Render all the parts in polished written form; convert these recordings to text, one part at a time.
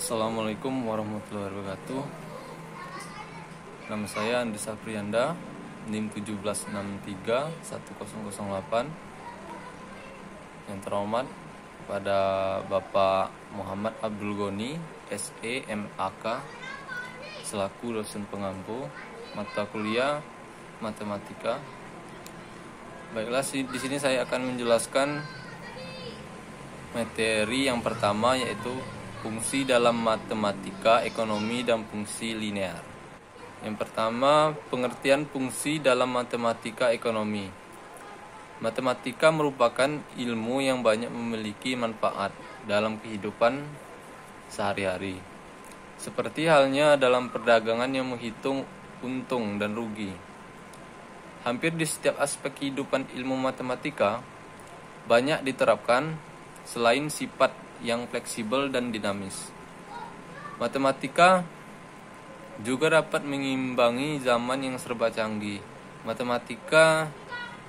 Assalamualaikum warahmatullahi wabarakatuh. Nama saya Andi Sapriyanda, NIM 17631008. Yang terhormat kepada Bapak Muhammad Abdul Goni, SE MAK, selaku dosen pengampu mata kuliah matematika. Baiklah, di sini saya akan menjelaskan materi yang pertama, yaitu fungsi dalam matematika, ekonomi, dan fungsi linear. Yang pertama, pengertian fungsi dalam matematika ekonomi. Matematika merupakan ilmu yang banyak memiliki manfaat dalam kehidupan sehari-hari. Seperti halnya dalam perdagangan yang menghitung untung dan rugi. Hampir di setiap aspek kehidupan ilmu matematika banyak diterapkan selain sifat yang fleksibel dan dinamis. Matematika juga dapat mengimbangi zaman yang serba canggih. Matematika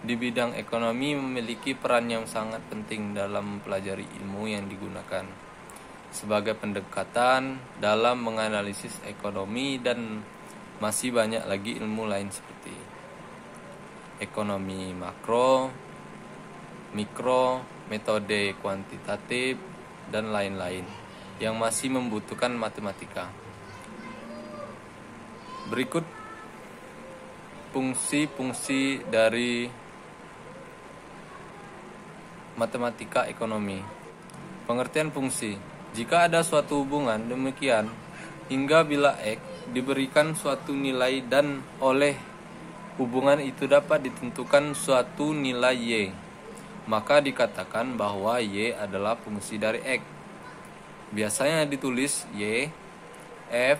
di bidang ekonomi memiliki peran yang sangat penting dalam mempelajari ilmu yang digunakan sebagai pendekatan dalam menganalisis ekonomi, dan masih banyak lagi ilmu lain seperti ekonomi makro, mikro, metode kuantitatif, dan lain-lain yang masih membutuhkan matematika. Berikut fungsi-fungsi dari matematika ekonomi. Pengertian fungsi. Jika ada suatu hubungan demikian hingga bila X diberikan suatu nilai dan oleh hubungan itu dapat ditentukan suatu nilai Y, maka dikatakan bahwa Y adalah fungsi dari X. Biasanya ditulis Y, F,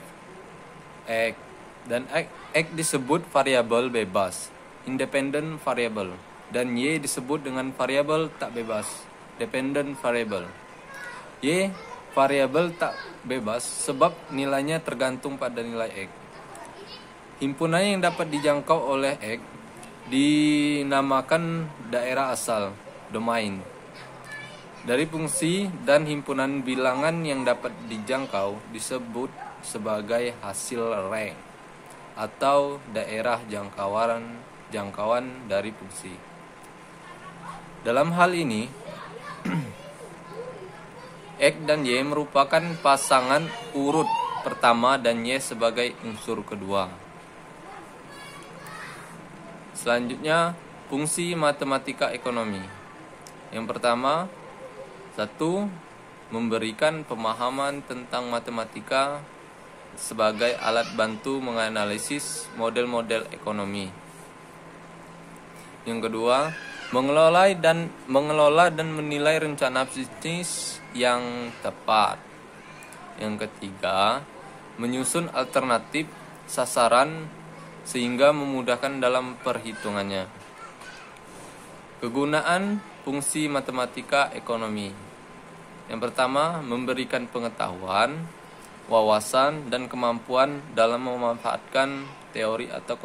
X, dan X disebut variabel bebas, independent variable, dan Y disebut dengan variabel tak bebas, dependent variable. Y variabel tak bebas sebab nilainya tergantung pada nilai X. Himpunan yang dapat dijangkau oleh X dinamakan daerah asal, domain. Dari fungsi dan himpunan bilangan yang dapat dijangkau disebut sebagai hasil rank atau daerah jangkauan dari fungsi. Dalam hal ini X dan Y merupakan pasangan urut pertama dan Y sebagai unsur kedua. Selanjutnya, fungsi matematika ekonomi. Yang pertama, 1. Memberikan pemahaman tentang matematika sebagai alat bantu menganalisis model-model ekonomi. Yang kedua, mengelola dan menilai rencana bisnis yang tepat. Yang ketiga, menyusun alternatif sasaran sehingga memudahkan dalam perhitungannya. Kegunaan fungsi matematika ekonomi. Yang pertama, memberikan pengetahuan, wawasan, dan kemampuan dalam memanfaatkan teori atau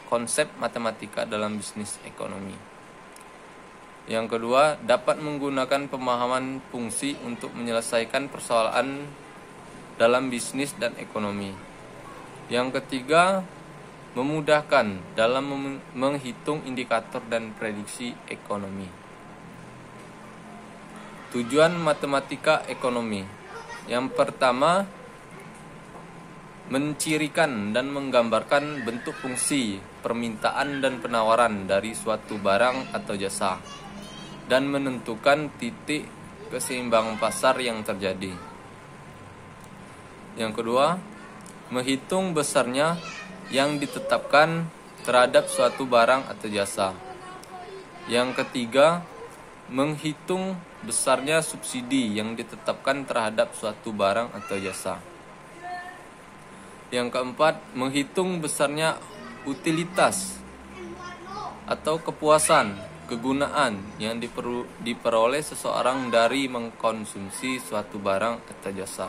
konsep matematika dalam bisnis ekonomi. Yang kedua, dapat menggunakan pemahaman fungsi untuk menyelesaikan persoalan dalam bisnis dan ekonomi. Yang ketiga, memudahkan dalam menghitung indikator dan prediksi ekonomi. Tujuan matematika ekonomi. Yang pertama, mencirikan dan menggambarkan bentuk fungsi, permintaan dan penawaran dari suatu barang atau jasa, dan menentukan titik keseimbangan pasar yang terjadi. Yang kedua, menghitung besarnya yang ditetapkan terhadap suatu barang atau jasa. Yang ketiga, menghitung besarnya subsidi yang ditetapkan terhadap suatu barang atau jasa. Yang keempat, menghitung besarnya utilitas atau kepuasan, kegunaan yang diperoleh seseorang dari mengkonsumsi suatu barang atau jasa.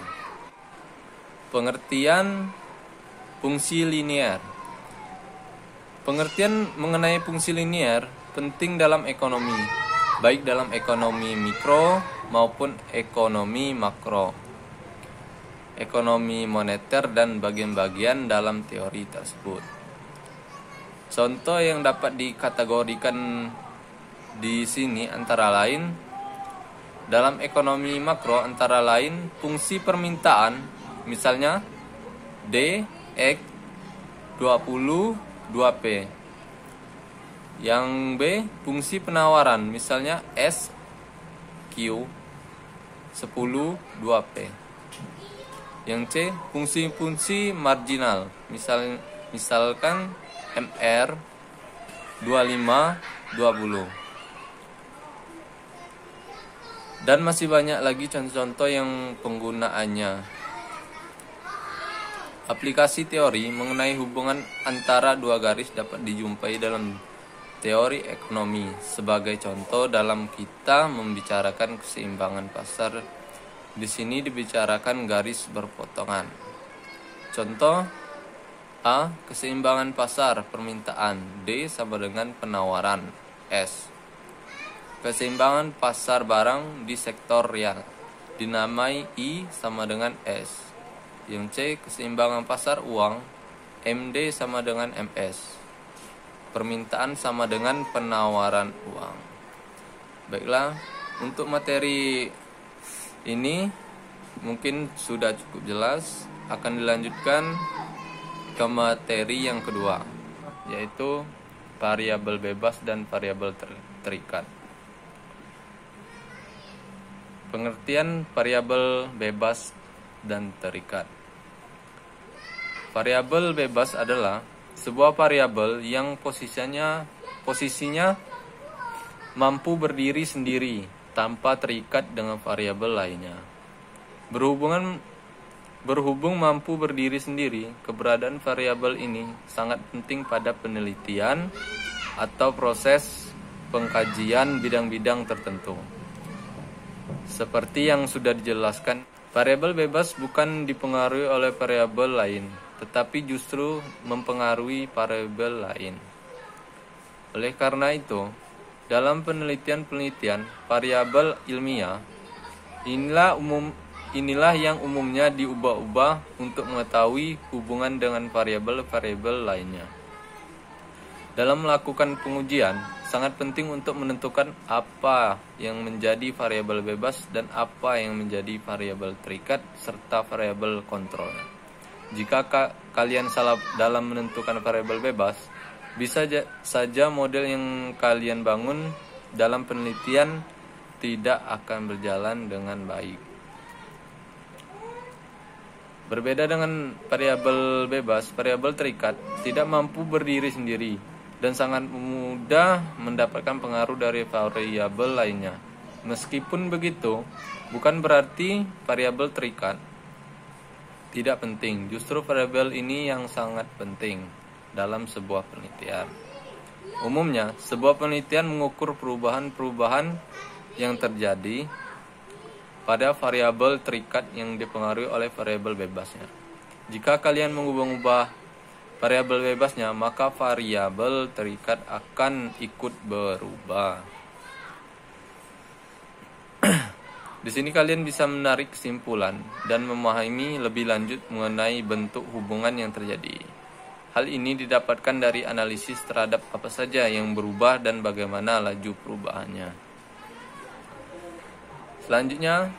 Pengertian fungsi linear. Pengertian mengenai fungsi linear penting dalam ekonomi, baik dalam ekonomi mikro maupun ekonomi makro. ekonomi moneter dan bagian-bagian dalam teori tersebut. Contoh yang dapat dikategorikan di sini antara lain dalam ekonomi makro antara lain fungsi permintaan, misalnya D X 20 2P. Yang B fungsi penawaran, misalnya S Q 10 2P. Yang C fungsi-fungsi marginal, misalkan MR 25 20. Dan masih banyak lagi contoh-contoh yang penggunaannya. Aplikasi teori mengenai hubungan antara dua garis dapat dijumpai dalam teori ekonomi. Sebagai contoh dalam kita membicarakan keseimbangan pasar, di sini dibicarakan garis berpotongan. Contoh A. Keseimbangan pasar permintaan, D sama dengan penawaran, S. Keseimbangan pasar barang di sektor real, dinamai I sama dengan S. Yang C. Keseimbangan pasar uang, MD sama dengan MS. Permintaan sama dengan penawaran uang. Baiklah, untuk materi ini mungkin sudah cukup jelas. Akan dilanjutkan ke materi yang kedua, yaitu variabel bebas dan variabel terikat. Pengertian variabel bebas dan terikat. Variabel bebas adalah sebuah variabel yang posisinya mampu berdiri sendiri tanpa terikat dengan variabel lainnya. Berhubung mampu berdiri sendiri, keberadaan variabel ini sangat penting pada penelitian atau proses pengkajian bidang-bidang tertentu. Seperti yang sudah dijelaskan, variabel bebas bukan dipengaruhi oleh variabel lain, tetapi justru mempengaruhi variabel lain. Oleh karena itu, dalam penelitian-penelitian variabel ilmiah, inilah yang umumnya diubah-ubah untuk mengetahui hubungan dengan variabel-variabel lainnya. Dalam melakukan pengujian, sangat penting untuk menentukan apa yang menjadi variabel bebas dan apa yang menjadi variabel terikat serta variabel kontrol. Jika kalian salah dalam menentukan variabel bebas, bisa saja model yang kalian bangun dalam penelitian tidak akan berjalan dengan baik. Berbeda dengan variabel bebas, variabel terikat tidak mampu berdiri sendiri dan sangat mudah mendapatkan pengaruh dari variabel lainnya. Meskipun begitu, bukan berarti variabel terikat tidak penting. Justru variabel ini yang sangat penting dalam sebuah penelitian. Umumnya, sebuah penelitian mengukur perubahan-perubahan yang terjadi pada variabel terikat yang dipengaruhi oleh variabel bebasnya. Jika kalian mengubah variabel bebasnya, maka variabel terikat akan ikut berubah. Di sini kalian bisa menarik kesimpulan dan memahami lebih lanjut mengenai bentuk hubungan yang terjadi. Hal ini didapatkan dari analisis terhadap apa saja yang berubah dan bagaimana laju perubahannya. Selanjutnya,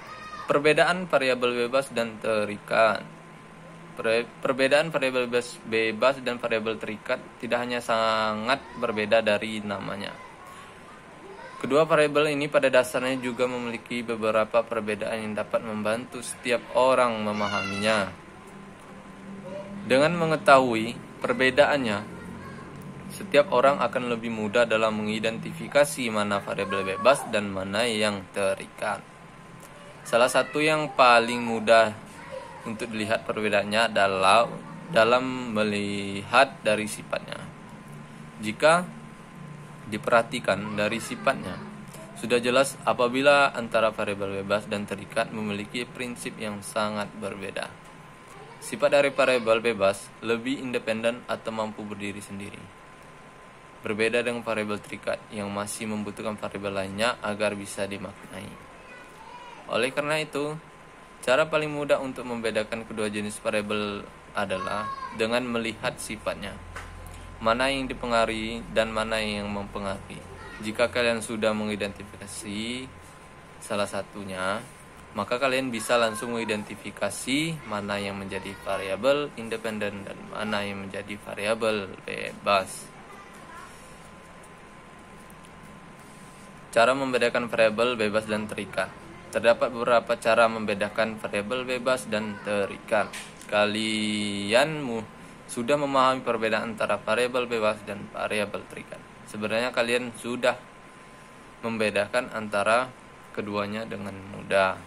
perbedaan variabel bebas dan terikat. Perbedaan variabel bebas dan variabel terikat tidak hanya sangat berbeda dari namanya. Kedua variabel ini pada dasarnya juga memiliki beberapa perbedaan yang dapat membantu setiap orang memahaminya. Dengan mengetahui perbedaannya, setiap orang akan lebih mudah dalam mengidentifikasi mana variabel bebas dan mana yang terikat. Salah satu yang paling mudah untuk dilihat perbedaannya adalah dalam melihat dari sifatnya. Jika diperhatikan dari sifatnya, sudah jelas apabila antara variabel bebas dan terikat memiliki prinsip yang sangat berbeda. Sifat dari variabel bebas lebih independen atau mampu berdiri sendiri. Berbeda dengan variabel terikat yang masih membutuhkan variabel lainnya agar bisa dimaknai. Oleh karena itu, Cara paling mudah untuk membedakan kedua jenis variabel adalah dengan melihat sifatnya, mana yang dipengaruhi dan mana yang mempengaruhi. Jika kalian sudah mengidentifikasi salah satunya, maka kalian bisa langsung mengidentifikasi mana yang menjadi variabel independen dan mana yang menjadi variabel bebas. Cara membedakan variabel bebas dan terikat. Terdapat beberapa cara membedakan variabel bebas dan terikat. Kalian sudah memahami perbedaan antara variabel bebas dan variabel terikat. Sebenarnya kalian sudah membedakan antara keduanya dengan mudah.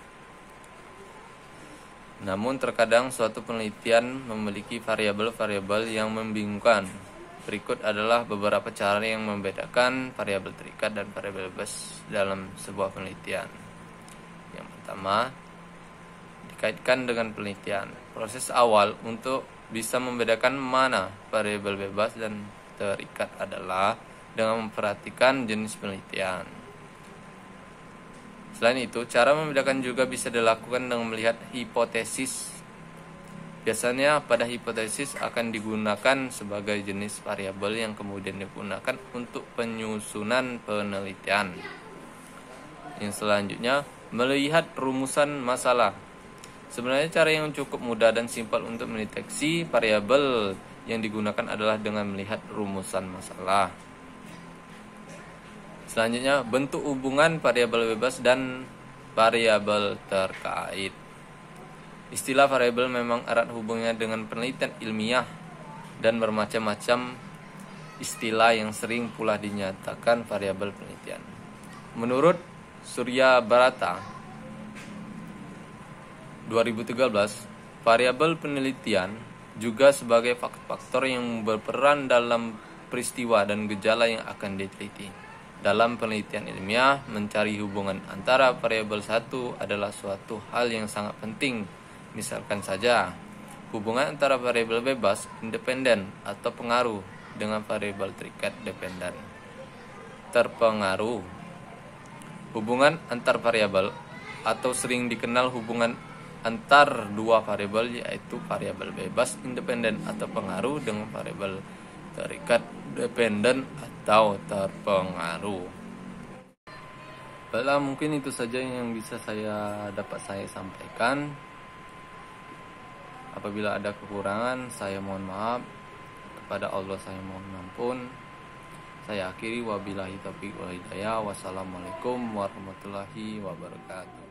Namun terkadang suatu penelitian memiliki variabel-variabel yang membingungkan. Berikut adalah beberapa cara yang membedakan variabel terikat dan variabel bebas dalam sebuah penelitian. Yang pertama, dikaitkan dengan penelitian. Proses awal untuk bisa membedakan mana variabel bebas dan terikat adalah dengan memperhatikan jenis penelitian. Selain itu, cara membedakan juga bisa dilakukan dengan melihat hipotesis. Biasanya pada hipotesis akan digunakan sebagai jenis variabel yang kemudian digunakan untuk penyusunan penelitian. Yang selanjutnya, melihat rumusan masalah. Sebenarnya cara yang cukup mudah dan simpel untuk mendeteksi variabel yang digunakan adalah dengan melihat rumusan masalah. Selanjutnya, bentuk hubungan variabel bebas dan variabel terkait. Istilah variabel memang erat hubungannya dengan penelitian ilmiah dan bermacam-macam istilah yang sering pula dinyatakan variabel penelitian. Menurut Surya Barata 2013, variabel penelitian juga sebagai faktor yang berperan dalam peristiwa dan gejala yang akan diteliti. Dalam penelitian ilmiah, mencari hubungan antara variabel satu adalah suatu hal yang sangat penting. Misalkan saja, hubungan antara variabel bebas, independen, atau pengaruh dengan variabel terikat dependen. Terpengaruh. Hubungan antar variabel atau sering dikenal hubungan antar dua variabel, yaitu variabel bebas independen atau pengaruh dengan variabel terikat dependen atau terpengaruh. Baiklah, mungkin itu saja yang bisa dapat saya sampaikan. Apabila ada kekurangan, saya mohon maaf. Kepada Allah saya mohon ampun. Saya akhiri, wabillahi taufiq wal hidayah. Wassalamualaikum warahmatullahi wabarakatuh.